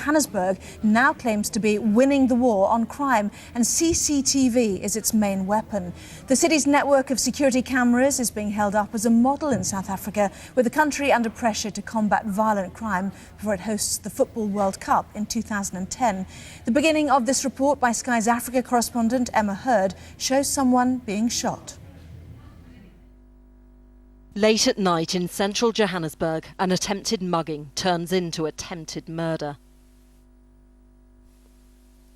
Johannesburg now claims to be winning the war on crime, and CCTV is its main weapon. The city's network of security cameras is being held up as a model in South Africa, with the country under pressure to combat violent crime before it hosts the Football World Cup in 2010. The beginning of this report by Sky's Africa correspondent Emma Hurd shows someone being shot. Late at night in central Johannesburg, an attempted mugging turns into attempted murder.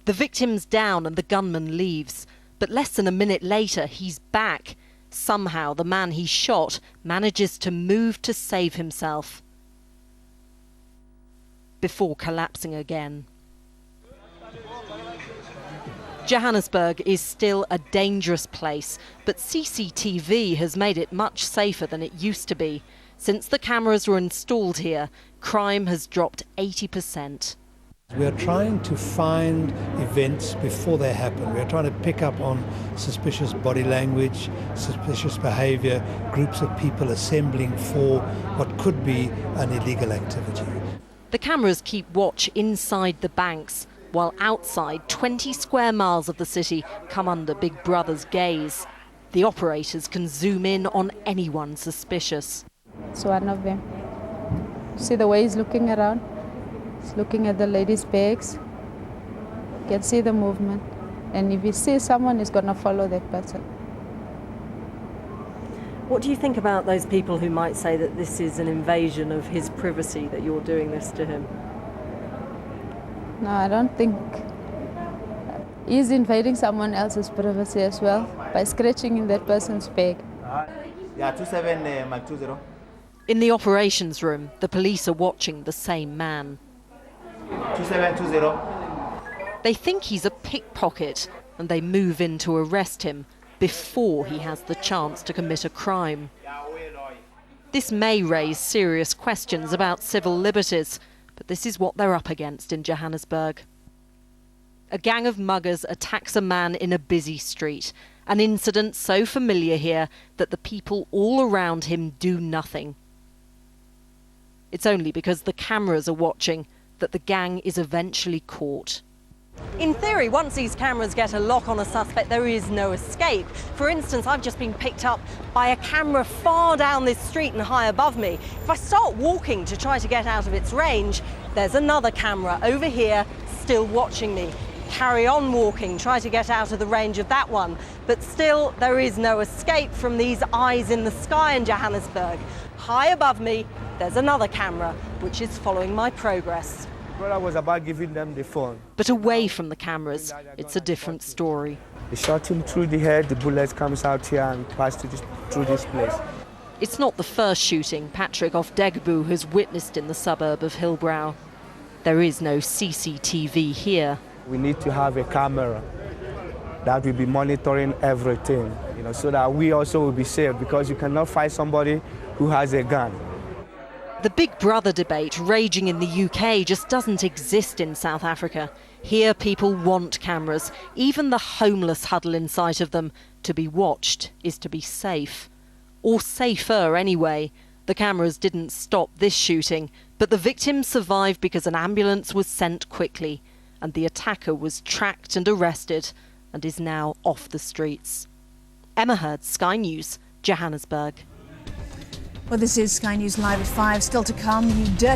The victim's down and the gunman leaves, but less than a minute later he's back. Somehow the man he shot manages to move to save himself before collapsing again. Johannesburg is still a dangerous place, but CCTV has made it much safer than it used to be. Since the cameras were installed here, crime has dropped 80%. We are trying to find events before they happen. We are trying to pick up on suspicious body language, suspicious behaviour, groups of people assembling for what could be an illegal activity. The cameras keep watch inside the banks, while outside 20 square miles of the city come under Big Brother's gaze. The operators can zoom in on anyone suspicious. It's one of them. See the way he's looking around? He's looking at the ladies' bags. You can see the movement. And if he sees someone, he's going to follow that person. What do you think about those people who might say that this is an invasion of his privacy, that you're doing this to him? No, I don't think. He's invading someone else's privacy as well by scratching in that person's bag. Yeah, 27 Mike 20. In the operations room, the police are watching the same man. 2720. They think he's a pickpocket and they move in to arrest him before he has the chance to commit a crime. This may raise serious questions about civil liberties, but this is what they're up against in Johannesburg. A gang of muggers attacks a man in a busy street, an incident so familiar here that the people all around him do nothing. It's only because the cameras are watching that the gang is eventually caught. In theory, once these cameras get a lock on a suspect, there is no escape. For instance, I've just been picked up by a camera far down this street and high above me. If I start walking to try to get out of its range, there's another camera over here still watching me. Carry on walking, try to get out of the range of that one. But still, there is no escape from these eyes in the sky in Johannesburg. High above me, there's another camera, which is following my progress. Brother was about giving them the phone. But away from the cameras, it's a different story. They shot him through the head, the bullet comes out here and passed through this place. It's not the first shooting Patrick Ofdegbu has witnessed in the suburb of Hillbrow. There is no CCTV here. We need to have a camera that will be monitoring everything, so that we also will be safe, because you cannot fight somebody who has a gun. The Big Brother debate raging in the UK just doesn't exist in South Africa. Here people want cameras. Even the homeless huddle in sight of them. To be watched is to be safe. Or safer anyway. The cameras didn't stop this shooting, but the victim survived because an ambulance was sent quickly, and the attacker was tracked and arrested and is now off the streets. Emma Hurd, Sky News, Johannesburg. Well, this is Sky News Live at 5. Still to come, you dirty